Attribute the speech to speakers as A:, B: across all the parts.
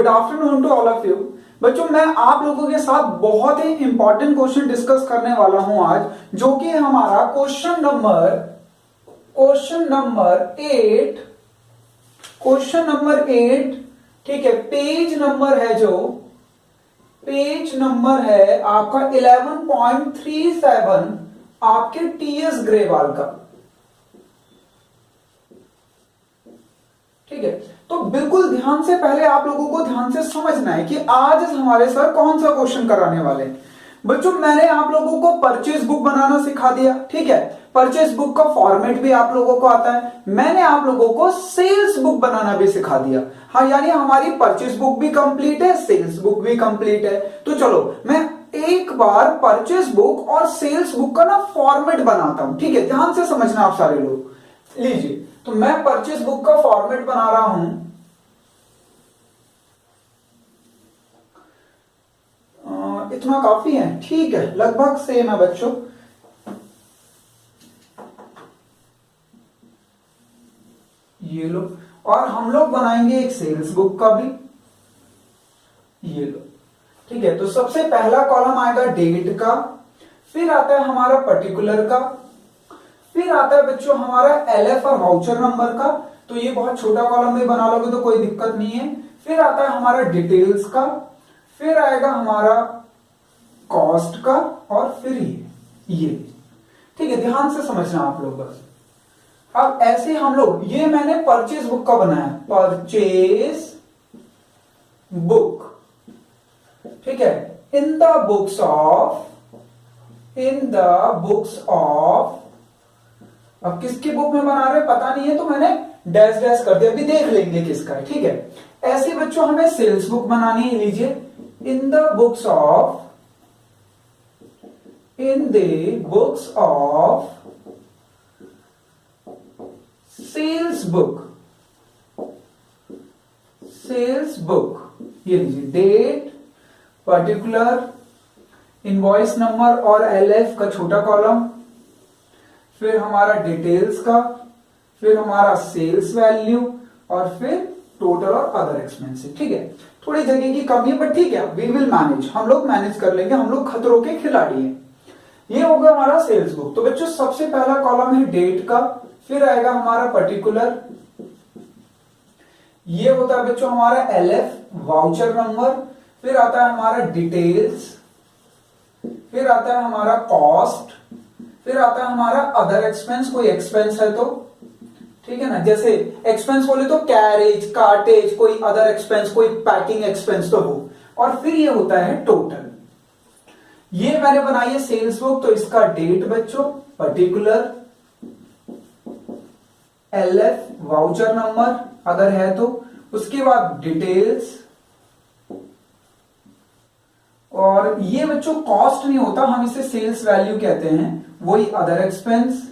A: Good afternoon to all of you. बच्चों मैं आप लोगों के साथ बहुत ही इंपॉर्टेंट क्वेश्चन डिस्कस करने वाला हूं आज, जो कि हमारा क्वेश्चन नंबर 8 ठीक है। पेज नंबर है आपका 11.37 आपके टीएस ग्रेवाल का। ठीक है, तो बिल्कुल ध्यान से पहले आप लोगों को ध्यान से समझना है कि आज हमारे सर कौन सा क्वेश्चन कराने वाले हैं। बच्चों मैंने आप लोगों को परचेज बुक बनाना सिखा दिया, ठीक है। परचेज बुक का फॉर्मेट भी आप लोगों को आता है। मैंने आप लोगों को सेल्स बुक बनाना भी सिखा दिया। हाँ, यानी हमारी परचेज बुक भी कंप्लीट है, सेल्स बुक भी कंप्लीट है। तो चलो मैं एक बार परचेज बुक और सेल्स बुक का ना फॉर्मेट बनाता हूं, ठीक है। ध्यान से समझना आप सारे लोग। लीजिए, तो मैं परचेज बुक का फॉर्मेट बना रहा हूं। इतना काफी है, ठीक है, लगभग सेम है बच्चों। ये लो, और हम लोग बनाएंगे एक सेल्स बुक का भी। ये लो, ठीक है। तो सबसे पहला कॉलम आएगा डेट का, फिर आता है हमारा पर्टिकुलर का, फिर आता है बच्चों हमारा एलएफ और वाउचर नंबर का। तो ये बहुत छोटा कॉलम में बना लोगे तो कोई दिक्कत नहीं है। फिर आता है हमारा डिटेल्स का, फिर आएगा हमारा कॉस्ट का, और फिर ये ठीक है। ध्यान से समझना आप लोग बस। अब ऐसे हम लोग, ये मैंने परचेज बुक का बनाया, परचेज बुक, ठीक है। इन द बुक्स ऑफ अब किसकी बुक में बना रहे पता नहीं है, तो मैंने डैश डैश कर दिया, अभी देख लेंगे किसका है, ठीक है। ऐसे बच्चों हमें सेल्स बुक बनानी है। लीजिए, in the books of sales book, ये लीजिए, डेट, पर्टिकुलर, इनवॉइस नंबर और एलएफ का छोटा कॉलम, फिर हमारा डिटेल्स का, फिर हमारा सेल्स वैल्यू, और फिर टोटल और अदर एक्सपेंसेस, ठीक है। थोड़ी जगह की कमी है, बट ठीक है, वी विल मैनेज, हम लोग मैनेज कर लेंगे, हम लोग खतरों के खिलाड़ी हैं। ये होगा हमारा सेल्स बुक। तो बच्चों सबसे पहला कॉलम है डेट का, फिर आएगा हमारा पर्टिकुलर, ये होता है बच्चों हमारा एलएफ वाउचर नंबर, फिर आता है हमारा डिटेल्स, फिर आता है हमारा कॉस्ट, फिर आता है हमारा अदर एक्सपेंस, कोई एक्सपेंस है तो, ठीक है ना। जैसे एक्सपेंस बोले तो कैरेज, कार्टेज, कोई अदर एक्सपेंस, कोई पैकिंग एक्सपेंस तो हो, और फिर ये होता है टोटल। ये मैंने बनाई है सेल्स बुक, तो इसका डेट बच्चों, पर्टिकुलर, एलएफ वाउचर नंबर अगर है तो, उसके बाद डिटेल्स, और ये बच्चों कॉस्ट नहीं होता, हम इसे सेल्स वैल्यू कहते हैं, वही अदर एक्सपेंस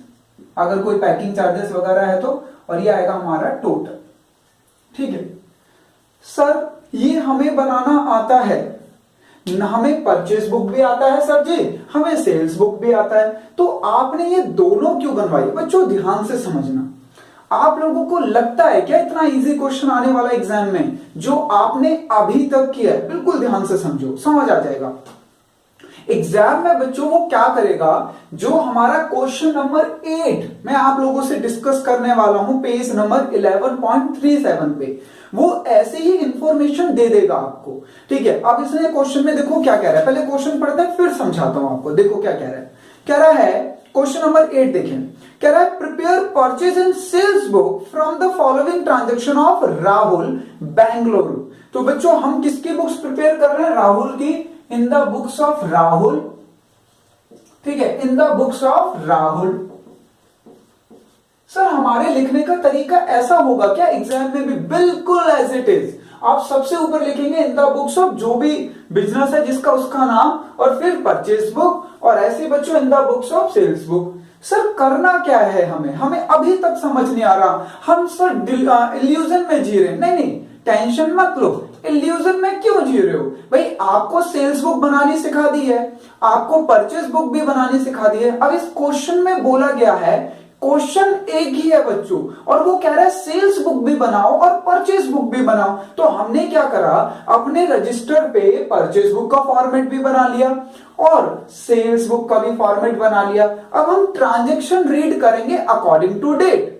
A: अगर कोई पैकिंग चार्जेस वगैरह है तो, और ये आएगा हमारा टोटल, ठीक है। सर ये हमें बनाना आता है, हमें परचेज बुक भी आता है सर जी, हमें सेल्स बुक भी आता है, तो आपने ये दोनों क्यों बनवाई? बच्चों ध्यान से समझना, आप लोगों को लगता है क्या इतना इजी क्वेश्चन आने वाला एग्जाम में जो आपने अभी तक किया है? बिल्कुल ध्यान से समझो, समझ आ जाएगा। एग्जाम में बच्चों वो क्या करेगा, जो हमारा क्वेश्चन नंबर 8 मैं आप लोगों से डिस्कस करने वाला हूं पेज नंबर 11.37 पे, वो ऐसे ही इंफॉर्मेशन दे देगा आपको, ठीक है। अब इसने क्वेश्चन में देखो क्या कह रहा है, पहले क्वेश्चन पढ़ते हैं फिर समझाता हूं आपको। देखो क्या कह रहा है, कह रहा है क्वेश्चन नंबर 8 देखें, कह रहा है prepare purchase and sales book from the following transaction of Rahul Bengaluru. तो बच्चों हम किसकी बुक्स प्रिपेयर कर रहे हैं? राहुल की, इन द बुक्स ऑफ राहुल, ठीक है, इन the books of Rahul. Sir हमारे लिखने का तरीका ऐसा होगा क्या एग्जाम में भी? बिल्कुल एज इट इज, आप सबसे ऊपर लिखेंगे इन द बुक्स ऑफ जो भी बिजनेस है जिसका उसका नाम, और फिर परचेज बुक, और ऐसे बच्चों in the books of sales book. Sir करना क्या है हमें अभी तक समझ नहीं आ रहा, हम सर इल्यूजन में जी रहे हैं। नहीं नहीं, टेंशन मत लो, इल्यूजन में क्यों जी रहे हो भाई? आपको सेल्स बुक बनानी सिखा दी है, आपको परचेज बुक भी बनानी सिखा दी है। अब इस क्वेश्चन में बोला गया है क्वेश्चन एक ही है बच्चों, और वो कह रहा है सेल्स बुक भी बनाओ और परचेज बुक भी बनाओ। तो हमने क्या करा, अपने रजिस्टर पे परचेज बुक का फॉर्मेट भी बना लिया और सेल्स बुक का भी फॉर्मेट बना लिया। अब हम ट्रांजैक्शन रीड करेंगे अकॉर्डिंग टू डेट।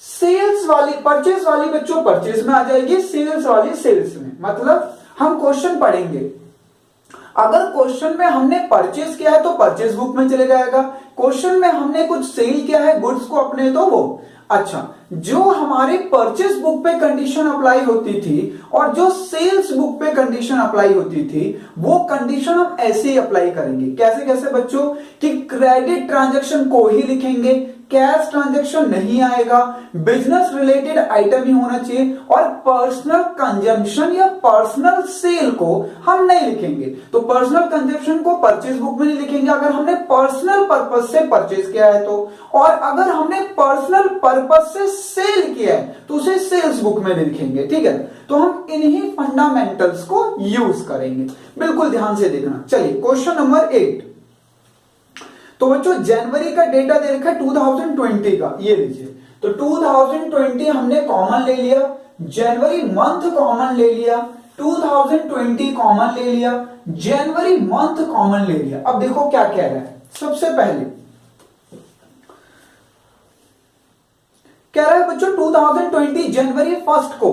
A: सेल्स वाली परचेज वाली बच्चों परचेज में आ जाएगी, सेल्स वाली सेल्स में। मतलब हम क्वेश्चन पढ़ेंगे, अगर क्वेश्चन में हमने परचेज किया है तो परचेज बुक में चले जाएगा, क्वेश्चन में हमने कुछ सेल किया है गुड्स को अपने, तो वो अच्छा जो हमारे परचेज बुक पे कंडीशन अप्लाई होती थी और जो सेल्स बुक पे कंडीशन अप्लाई होती थी वो कंडीशन हम ऐसे ही अप्लाई करेंगे। कैसे कैसे बच्चों, कि क्रेडिट ट्रांजैक्शन को ही लिखेंगे, कैश ट्रांजैक्शन नहीं आएगा, बिजनेस रिलेटेड आइटम ही होना चाहिए, और पर्सनल कंजम्पशन या पर्सनल सेल को हम नहीं लिखेंगे। तो पर्सनल कंजम्पशन को परचेज बुक में नहीं लिखेंगे अगर हमने पर्सनल पर्पस से परचेज किया है तो, और अगर हमने पर्सनल पर्पस से सेल किया है तो उसे सेल्स बुक में लिखेंगे। ठीक है, तो हम इन्हीं फंडामेंटल्स को यूज करेंगे, बिल्कुल ध्यान से देखना। चलिए क्वेश्चन नंबर 8। तो बच्चों जनवरी का डेटा दे रखा है 2020 का, ये लीजिए। तो 2020 हमने कॉमन ले लिया, जनवरी मंथ कॉमन ले लिया, 2020 कॉमन ले लिया, जनवरी मंथ कॉमन ले लिया। अब देखो क्या कह रहा है, सबसे पहले कह रहा है बच्चों 2020 जनवरी 1 को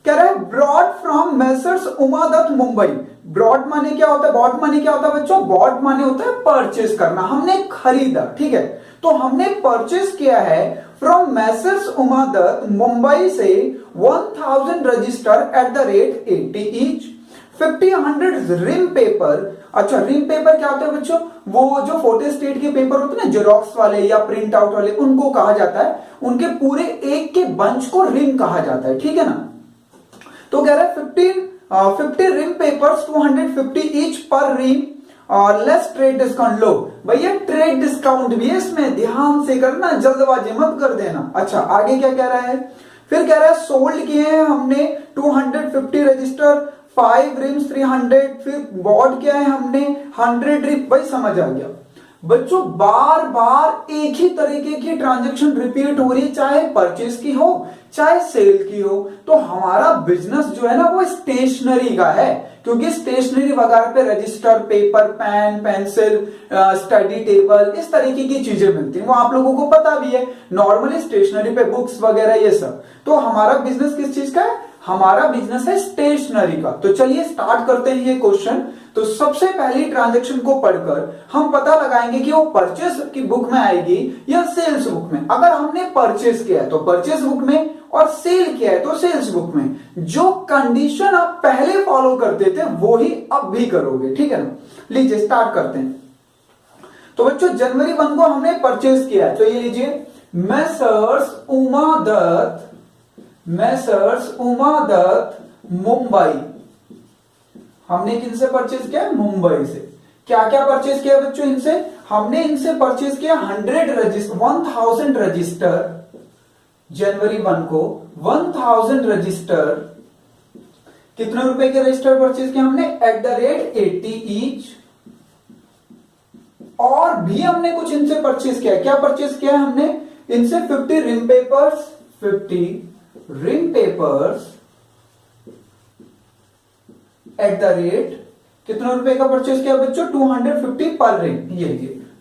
A: कह रहा है brought from Messrs Umadatt Mumbai. Brought माने क्या होता है, बॉट माने क्या होता है बच्चों, बॉट माने होता है परचेस करना, हमने खरीदा। ठीक है, तो हमने परचेस किया है फ्रॉम मेसर्स उमादत्त मुंबई से 1000 register at the rate 80 each, 50 ream paper. अच्छा रिम पेपर क्या होता है बच्चों, वो जो फोटो स्टेट के पेपर होते हैं ना, जेरोक्स वाले या प्रिंट आउट वाले, उनको कहा जाता है, उनके पूरे एक के बंच को रिम कहा जाता है। ठीक है ना, तो कह रहा है 50 रिम पेपर्स 250 ईच पर रिम और लेस ट्रेड डिस्काउंट। लो भैया ट्रेड डिस्काउंट भी है इसमें, ध्यान से करना, जल्दबाजी मत कर देना। अच्छा आगे क्या कह रहा है, फिर कह रहा है सोल्ड किए हैं हमने 250 रजिस्टर, 5 रिम्स 300, फिर बॉट किया है हमने 100 रिम। भाई समझ आ गया बच्चों, बार बार एक ही तरीके की ट्रांजैक्शन रिपीट हो रही है, चाहे परचेज की हो चाहे सेल की हो। तो हमारा बिजनेस जो है ना वो स्टेशनरी का है, क्योंकि स्टेशनरी वगैरह पे register, paper, pen, pencil, study table, इस तरीके की चीजें मिलती हैं, वो आप लोगों को पता भी है। नॉर्मली स्टेशनरी पे बुक्स वगैरह ये सब। तो हमारा बिजनेस किस चीज का है, हमारा बिजनेस है स्टेशनरी का। तो चलिए स्टार्ट करते हैं ये क्वेश्चन। तो सबसे पहली ट्रांजैक्शन को पढ़कर हम पता लगाएंगे कि वो परचेस की बुक में आएगी या सेल्स बुक में। अगर हमने परचेस किया है तो परचेस बुक में, और सेल किया है तो सेल्स बुक में। जो कंडीशन आप पहले फॉलो करते थे वो ही अब भी करोगे। ठीक है ना, लीजिए स्टार्ट करते हैं। तो बच्चों जनवरी 1 को हमने परचेस किया है, तो ये लीजिए मेसर्स उमादत्त मुंबई। हमने किनसे परचेज किया, मुंबई से। क्या क्या परचेज किया बच्चों इनसे, हमने इनसे परचेज किया 1000 रजिस्टर जनवरी 1 को, 1000 रजिस्टर। कितने रुपए के रजिस्टर परचेज किया हमने, एट द रेट 80 ईच। और भी हमने कुछ इनसे परचेज किया, क्या परचेज किया हमने इनसे 50 ream papers, 50 ream papers at the rate, कितने रुपए का परचेज किया बच्चों, 250 पर रिम, ये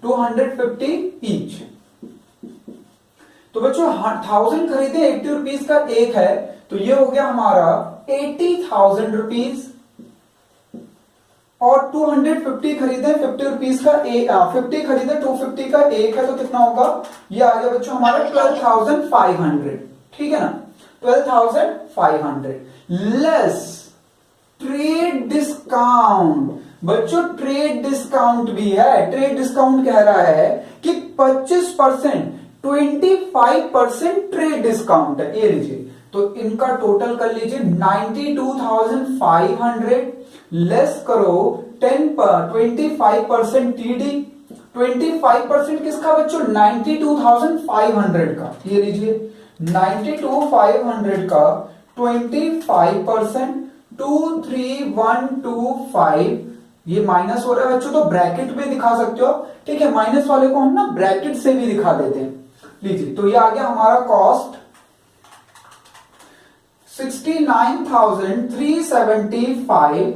A: 250 ईच। तो बच्चों 1000 खरीदे, 80 रुपीज का एक है, तो ये हो गया हमारा 80,000 रुपीज। और 250 खरीदे 50 रुपीज का एक, 50 खरीदे 250 का एक है, तो कितना होगा, ये आ गया बच्चों हमारा 12,500। ठीक है ना, 12,500 लेस ट्रेड डिस्काउंट। बच्चों ट्रेड डिस्काउंट भी है, ट्रेड डिस्काउंट कह रहा है कि 25%, 25% ट्रेड डिस्काउंट है। ये लीजिए, तो इनका टोटल कर लीजिए 92,500 लेस करो 25% टीडी। 25% किसका बच्चों, 92,500 का। ये लीजिए 92,500 का 25%, 23,125। ये माइनस हो रहा है बच्चों, तो ब्रैकेट में दिखा सकते हो। ठीक है, माइनस वाले को हम ना ब्रैकेट से भी दिखा देते हैं। लीजिए, तो ये आ गया हमारा कॉस्ट 69,375।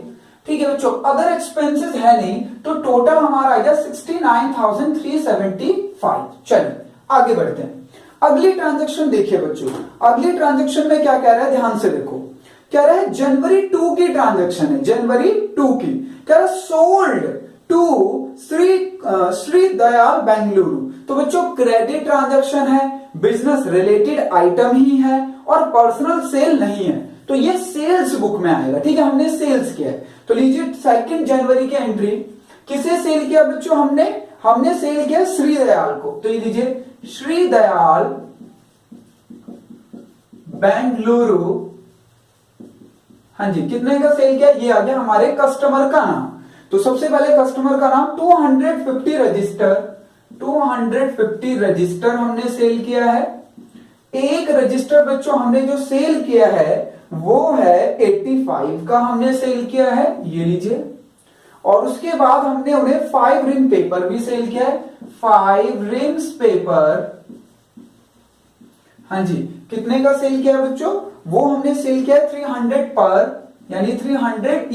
A: ठीक है बच्चों, अदर एक्सपेंसेस है नहीं, तो टोटल हमारा आ गया 69,375। चलिए आगे बढ़ते हैं। अगली ट्रांजैक्शन देखिए बच्चों, अगली ट्रांजैक्शन में क्या कह रहा है, ध्यान से देखो। कह रहा है जनवरी 2 की ट्रांजैक्शन है, जनवरी 2 की। कह रहा है सोल्ड टू श्री दयाल बेंगलुरु। तो बच्चों क्रेडिट ट्रांजैक्शन है, बिजनेस रिलेटेड आइटम ही है और पर्सनल सेल नहीं है, तो ये सेल्स बुक में आएगा। ठीक है, हमने सेल्स किया है, तो लीजिए 2 जनवरी की एंट्री। किसे सेल किया बच्चों, हमने सेल किया श्री दयाल को, तो ये लीजिए श्री दयाल बेंगलुरु। हाँ जी, कितने का सेल किया, ये आ गया हमारे कस्टमर का नाम। तो सबसे पहले कस्टमर का नाम 250 रजिस्टर हमने सेल किया है। एक रजिस्टर बच्चों हमने जो सेल किया है वो है 85 का हमने सेल किया है, ये लीजिए। और उसके बाद हमने उन्हें 5 रिम पेपर भी सेल किया है, 5 रिम्स पेपर। हाँ जी, कितने का सेल किया बच्चों, वो हमने सेल किया 300 पर, यानी 300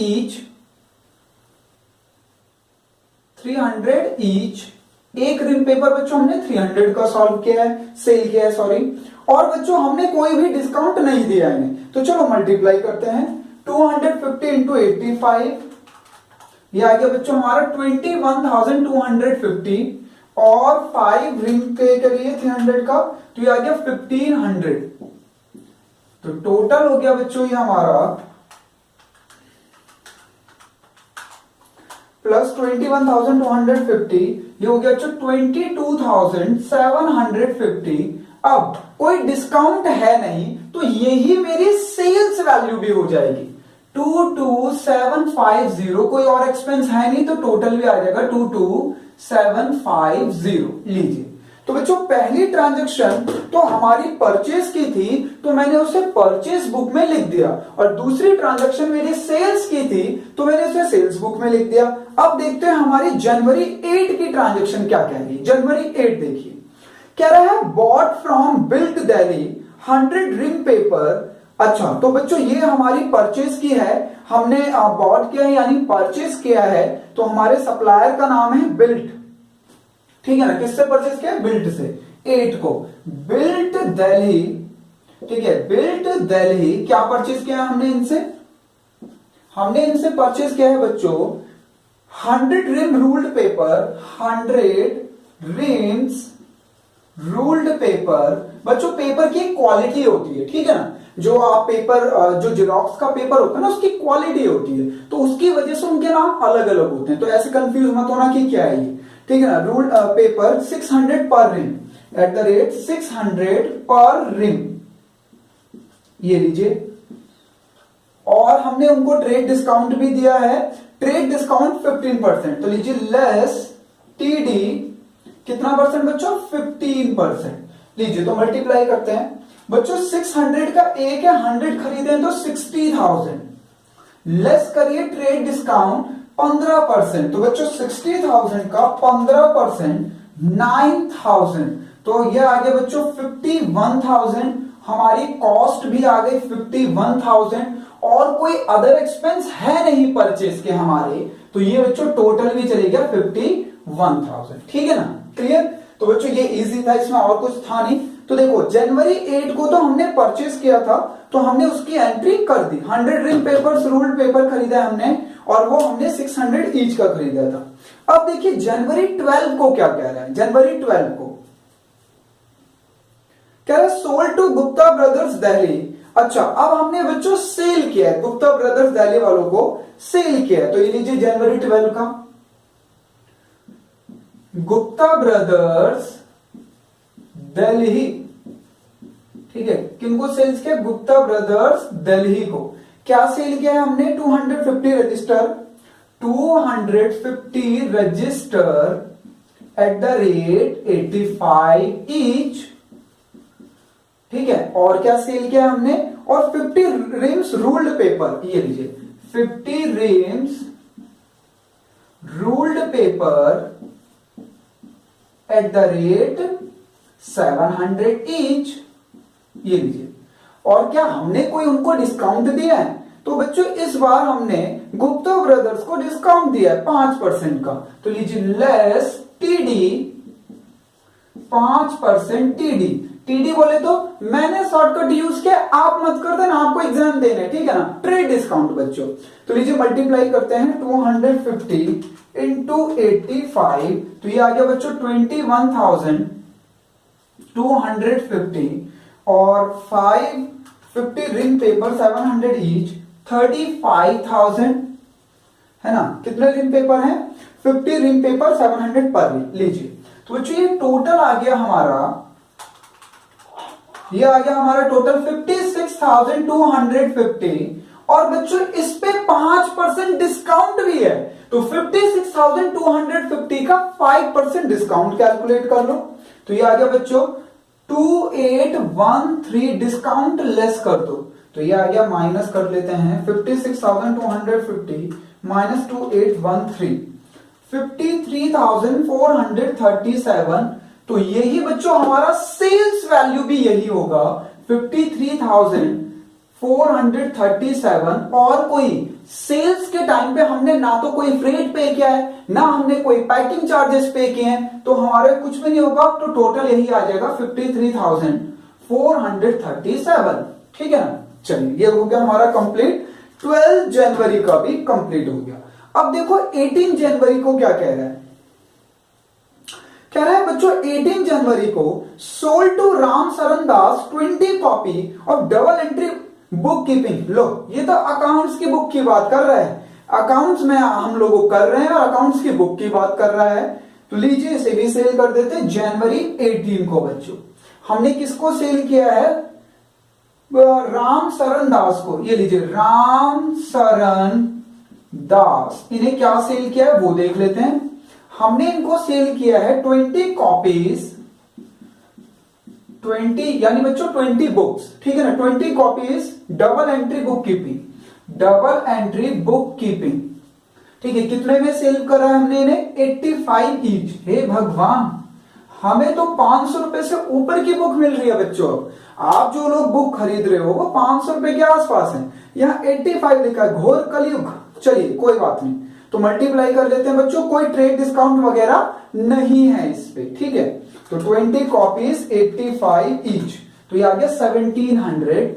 A: ईच। एक रिम पेपर बच्चों हमने 300 का सॉल्व किया है, सेल किया है, सॉरी। और बच्चों हमने कोई भी डिस्काउंट नहीं दिया है, तो चलो मल्टीप्लाई करते हैं। 250 इंटू 85, ये आ गया बच्चों हमारा 21,250। और 5 रिंग के लिए 300 का, तो ये आ गया 1500। तो टोटल हो गया बच्चों ये हमारा प्लस 21,250, ये हो गया बच्चों 22,750। अब कोई डिस्काउंट है नहीं, तो यही मेरी सेल्स वैल्यू भी हो जाएगी 22,750। कोई और एक्सपेंस है नहीं, तो टोटल भी आ जाएगा 22,750। लीजिए, तो बच्चों पहली ट्रांजैक्शन तो हमारी परचेज की थी, तो मैंने उसे परचेज बुक में लिख दिया। और दूसरी ट्रांजैक्शन मेरी सेल्स की थी, तो मैंने उसे सेल्स बुक में लिख दिया। अब देखते हैं हमारी जनवरी 8 की ट्रांजैक्शन क्या कह रही है। जनवरी 8 देखिए, कह रहा है bought from built Delhi 100 ring paper. अच्छा, तो बच्चों ये हमारी परचेज की है, हमने बॉट किया है यानी परचेज किया है, तो हमारे सप्लायर का नाम है बिल्ट। ठीक है ना, किससे परचेज किया है, बिल्ट से। 8 को बिल्ट दिल्ली, ठीक है, बिल्ट दिल्ली क्या परचेज किया है हमने इनसे परचेज किया है बच्चों 100 ream ruled paper, 100 reams ruled paper. बच्चों पेपर की क्वालिटी होती है, ठीक है ना, जो आप पेपर जो जेरोक्स का पेपर होता है ना, उसकी क्वालिटी होती है, तो उसकी वजह से उनके नाम अलग अलग होते हैं। तो ऐसे कंफ्यूज मत होना कि क्या है ये, ठीक है ना। रूल पेपर 600 पर रिम, @ 600 पर रिम, ये लीजिए। और हमने उनको ट्रेड डिस्काउंट भी दिया है, ट्रेड डिस्काउंट 15%। तो लीजिए लेस टीडी कितना परसेंट बच्चों, 15%। लीजिए, तो मल्टीप्लाई करते हैं बच्चों। 600 का एक है, 100 खरीदे तो 60,000, लेस करिए ट्रेड डिस्काउंट 15%। तो बच्चों 60,000 का 15% 9,000, तो ये आ गया बच्चों 51,000। हमारी कॉस्ट भी आ गई 51,000, और कोई अदर एक्सपेंस है नहीं परचेज के हमारे, तो ये बच्चों टोटल भी चले गया 51,000। ठीक है ना, क्लियर। तो बच्चों ये इजी था, इसमें और कुछ था नहीं। तो देखो जनवरी 8 को तो हमने परचेज किया था, तो हमने उसकी एंट्री कर दी। 100 रिंग पेपर्स रूल्ड पेपर खरीदा हमने, और वो हमने 600 ईच का खरीदा था। अब देखिए जनवरी 12 को क्या कह रहा है। जनवरी 12 को कह रहा है sold to Gupta brothers Delhi. अच्छा, अब हमने बच्चों सेल किया है, गुप्ता ब्रदर्स दिल्ली वालों को सेल किया है। तो ये लीजिए जनवरी 12 का गुप्ता ब्रदर्स दिल्ली, ठीक है, किनको सेल्स किया, गुप्ता ब्रदर्स दिल्ली को। क्या सेल किया है हमने, 250 रजिस्टर, 250 रजिस्टर @ 85 ईच, ठीक है। और क्या सेल किया हमने, और 50 रिम्स रूल्ड पेपर, ये लीजिए 50 रिम्स रूल्ड पेपर @ 700 ईच। ये लीजिए। और क्या हमने कोई उनको डिस्काउंट दिया है? तो बच्चों इस बार हमने गुप्ता ब्रदर्स को डिस्काउंट दिया है 5% का। तो लीजिए लेस टीडी, 5% टीडी। टीडी बोले तो मैंने शॉर्टकट यूज किया, आप मत कर देना, आपको एग्जाम देना है, ठीक है ना। ट्रेड डिस्काउंट बच्चों, तो लीजिए मल्टीप्लाई करते हैं 250 इंटू 85, तो ये आ गया बच्चों 21,250 और 550 रिंग पेपर 700 ईच, 35,000 है ना। कितने रिंग पेपर हैं? 50 रिंग पेपर 700 पर लीजिए। तो बच्चों ये टोटल आ गया हमारा, ये आ गया हमारा टोटल 56,250 और बच्चों इस पे 5% डिस्काउंट भी है। तो 56,250 का 5% डिस्काउंट कैलकुलेट कर लो। तो ये आ गया बच्चों 2813 डिस्काउंट लेस कर दो। तो ये आ गया, माइनस कर लेते हैं 56,250 माइनस 2813, 53,437। तो यही बच्चों हमारा सेल्स वैल्यू भी यही होगा 53,437। और कोई सेल्स के टाइम पे हमने ना तो कोई फ्रेट पे किया है, ना हमने कोई पैकिंग चार्जेस पे किए हैं, तो हमारे कुछ भी नहीं होगा। तो टोटल यही आ जाएगा 53,437, ठीक है ना। चलिए ये हो गया हमारा कंप्लीट। 12 जनवरी का भी कंप्लीट हो गया। अब देखो 18 जनवरी को क्या कह रहा है? कह रहा है बच्चों 18 जनवरी को sold to Ram Saran Das 20 copy of double entry book keeping. लो ये तो अकाउंट्स की बुक की बात कर रहा है, अकाउंट्स में हम लोग कर रहे हैं और अकाउंट्स की बुक की बात कर रहा है। तो लीजिए इसे भी सेल कर देते हैं जनवरी 18 को। बच्चों हमने किसको सेल किया है? राम सरन दास को। ये लीजिए राम सरन दास, इन्हें क्या सेल किया है वो देख लेते हैं। हमने इनको सेल किया है 20 कॉपीज, 20 यानी बच्चों 20 बुक्स, ठीक है ना। 20 copies double entry book keeping, double entry book keeping, ठीक है। कितने में सेल करा है हमने इन्हें? 85 ईच। हे भगवान, हमें तो 500 रुपए से ऊपर की बुक मिल रही है बच्चों। आप जो लोग बुक खरीद रहे हो वो 500 रुपए के आसपास है, यहाँ 85 लिखा है, घोर कलयुग। चलिए कोई बात नहीं, तो मल्टीप्लाई कर लेते हैं बच्चों। कोई ट्रेड डिस्काउंट वगैरह नहीं है इस पे, ठीक है। तो 20 कॉपीज 85 ईच, तो ये आ गया 1700।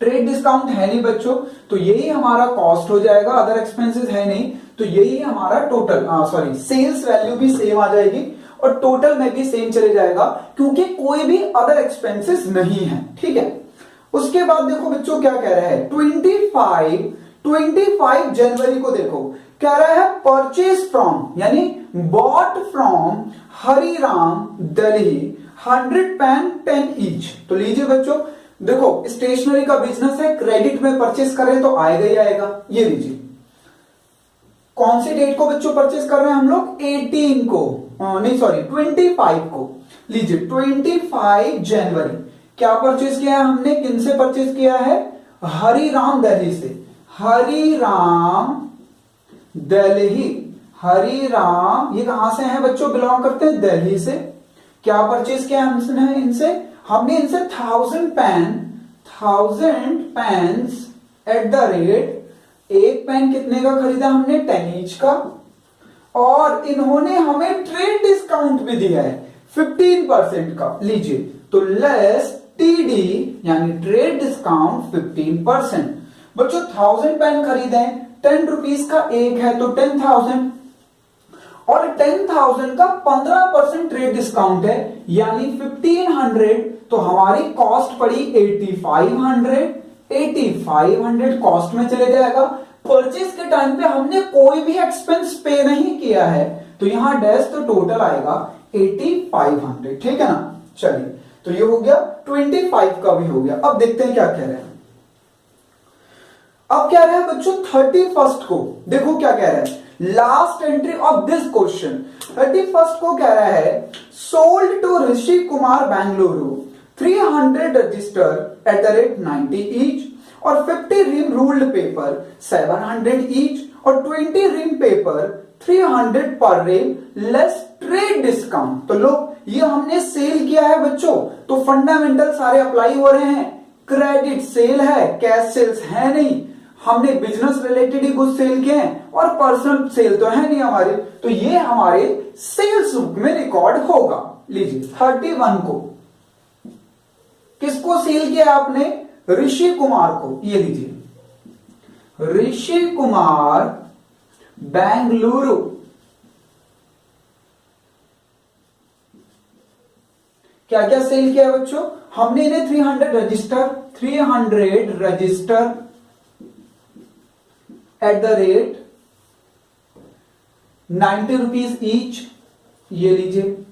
A: ट्रेड डिस्काउंट है नहीं बच्चों, तो यही हमारा कॉस्ट हो जाएगा, अदर एक्सपेंसेस है नहीं, तो यही हमारा टोटल सेल्स वैल्यू भी सेम आ जाएगी और टोटल में भी सेम चले जाएगा, क्योंकि कोई भी अदर एक्सपेंसेस नहीं है, ठीक है। उसके बाद देखो बच्चों क्या कह रहा है 25 जनवरी को देखो कह रहा है परचेज फ्रॉम यानी bought from Hariram Delhi 100 pen 10 each. तो लीजिए बच्चों देखो स्टेशनरी का बिजनेस है, क्रेडिट में परचेस करें तो आएगा ही आएगा। ये लीजिए कौन सी डेट को बच्चों परचेस कर रहे हैं हम लोग? 18 को, नहीं सॉरी 25 को। लीजिए 25 जनवरी क्या परचेस किया है हमने? किन से परचेस किया है? हरिराम दिल्ली से। हरिराम दिल्ली, हरिराम ये कहां से हैं बच्चों? बिलोंग करते हैं दिल्ली से। क्या परचेस किया हमने इनसे? हमने इनसे 1000 पेन्स एट द रेट, एक पेन कितने का खरीदा हमने? 10 ईच का। और इन्होंने हमें ट्रेड डिस्काउंट भी दिया है 15% का। लीजिए तो लेस टीडी यानी ट्रेड डिस्काउंट 15%। बच्चों 1000 पेन खरीदे, 10 रुपीज का एक है तो 10,000 और 10,000 का 15% ट्रेड डिस्काउंट है यानी 1500। तो हमारी कॉस्ट पड़ी 8500 कॉस्ट में चले जाएगा। परचेज के टाइम पे हमने कोई भी एक्सपेंस पे नहीं किया है, तो यहां डैश तो टोटल आएगा 8500, ठीक है ना। चलिए तो ये हो गया 25 का भी हो गया। अब देखते हैं क्या कह रहे हैं। अब क्या रहा है बच्चों 31 को, देखो क्या कह रहा है last entry of this question. 31 को कह रहा है sold to Rishi Kumar Bengaluru 300 register at the rate 90 each और 50 रिम रूल्ड पेपर 700 ईच और 20 रिम पेपर 300 पर रिम लेस ट्रेड डिस्काउंट। तो लोग ये हमने सेल किया है बच्चों, तो फंडामेंटल सारे अप्लाई हो रहे हैं। क्रेडिट सेल है, कैश सेल्स है नहीं, हमने बिजनेस रिलेटेड ही कुछ सेल किए हैं और पर्सनल सेल तो है नहीं हमारे, तो ये हमारे सेल्स बुक में रिकॉर्ड होगा। लीजिए 31 को किसको सेल किया आपने? ऋषि कुमार को। ये लीजिए ऋषि कुमार बेंगलुरु, क्या क्या सेल किया बच्चों? हमने इन्हें 300 register at the rate 90 rupees each, ये लीजिए,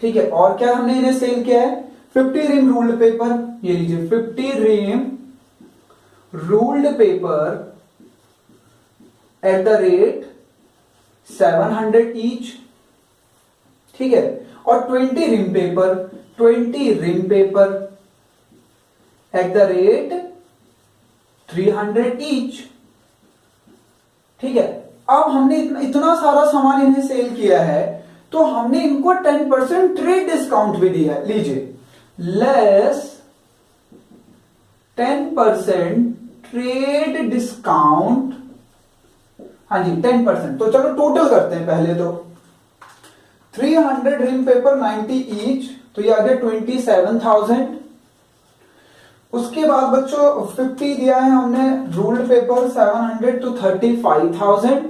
A: ठीक है। और क्या हमने इन्हें सेल किया है? 50 रिम रूल्ड पेपर, ये लीजिए 50 ream ruled paper at the rate 700 each, ठीक है। और 20 ream paper at the rate 300 each, ठीक है। अब हमने इतना सारा सामान इन्हें सेल किया है, तो हमने इनको 10% ट्रेड डिस्काउंट भी दिया है। लीजिए लेस 10% ट्रेड डिस्काउंट, हाँ जी 10%। तो चलो टोटल करते हैं पहले तो। 300 रिम पेपर 90 ईच, तो ये आ गया 27,000। उसके बाद बच्चों 50 दिया है हमने रूल्ड पेपर 700, तो 35,000।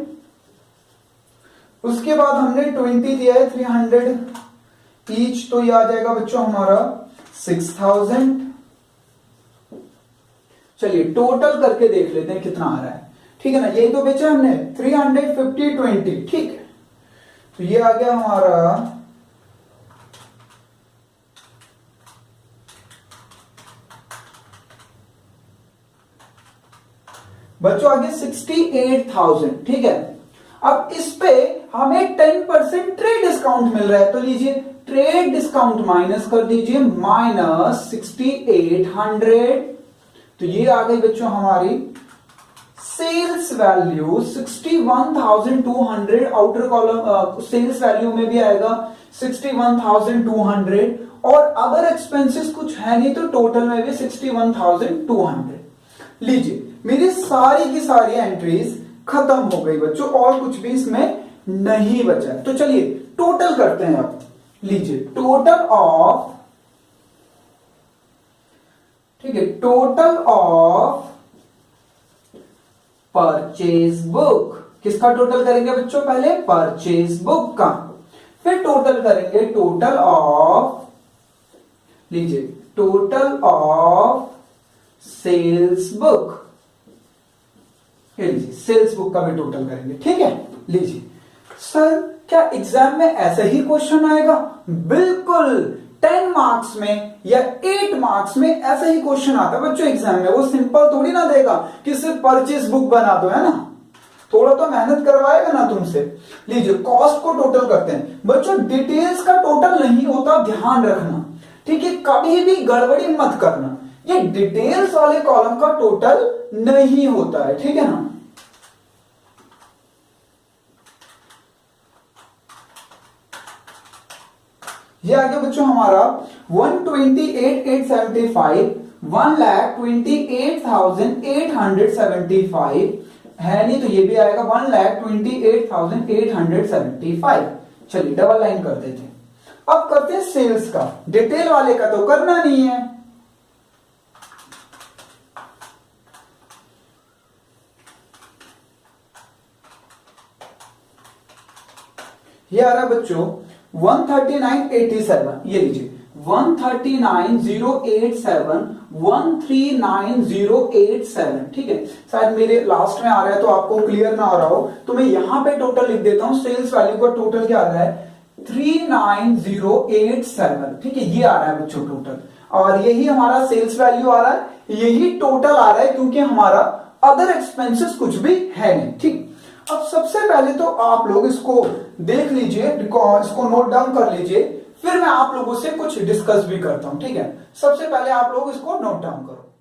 A: उसके बाद हमने 20 दिया है 300 ईच, तो ये आ जाएगा बच्चों हमारा 6,000। चलिए टोटल करके देख लेते हैं कितना आ रहा है, ठीक है ना। यही तो बेचा हमने 350 20, ठीक है। तो ये आ गया हमारा बच्चों आगे 68,000, ठीक है। अब इस पे हमें 10% ट्रेड डिस्काउंट मिल रहा है, तो लीजिए ट्रेड डिस्काउंट माइनस कर दीजिए, माइनस 6800, तो ये आ गई बच्चों हमारी sales value 61,200। Outer column sales value में भी आएगा 61,200, और अदर एक्सपेंसेस कुछ है नहीं, तो टोटल में भी 61,200। लीजिए मेरी सारी की सारी एंट्रीज खत्म हो गई बच्चों, और कुछ भी इसमें नहीं बचा। तो चलिए टोटल करते हैं अब। लीजिए टोटल ऑफ, ठीक है, टोटल ऑफ परचेज बुक। किसका टोटल करेंगे बच्चों? पहले परचेज बुक का, फिर टोटल करेंगे टोटल ऑफ, लीजिए टोटल ऑफ सेल्स बुक, लीजिए सेल्स बुक का भी टोटल करेंगे, ठीक है। लीजिए सर क्या एग्जाम में ऐसा ही क्वेश्चन आएगा? बिल्कुल 10 मार्क्स में या 8 मार्क्स में ऐसा ही क्वेश्चन आता है बच्चों एग्जाम में। वो सिंपल थोड़ी ना देगा कि सिर्फ परचेज बुक बना दो, है ना, थोड़ा तो मेहनत करवाएगा ना तुमसे। लीजिए कॉस्ट को टोटल करते हैं बच्चों। डिटेल्स का टोटल नहीं होता, ध्यान रखना, ठीक है, कभी भी गड़बड़ी मत करना। ये डिटेल्स वाले कॉलम का टोटल नहीं होता है, ठीक है ना। ये आ गया बच्चों हमारा 128,875, 1,28,875 है नहीं, तो ये भी आएगा 1,28,875। चलिए डबल लाइन कर देते हैं। अब करते हैं सेल्स का। डिटेल वाले का तो करना नहीं है। ये आ रहा है बच्चों 139,87, ये लीजिए 139,087, 139,087, ठीक है। शायद मेरे लास्ट में आ रहा है तो आपको क्लियर ना आ रहा हो, तो मैं यहां पे टोटल लिख देता हूं। सेल्स वैल्यू का टोटल क्या आ रहा है? 39,087, ठीक है, ये आ रहा है बच्चों टोटल, और यही हमारा सेल्स वैल्यू आ रहा है, यही टोटल आ रहा है, क्योंकि हमारा अदर एक्सपेंसेस कुछ भी है नहीं, ठीक। अब सबसे पहले तो आप लोग इसको देख लीजिए, इसको नोट डाउन कर लीजिए, फिर मैं आप लोगों से कुछ डिस्कस भी करता हूं, ठीक है। सबसे पहले आप लोग इसको नोट डाउन करो।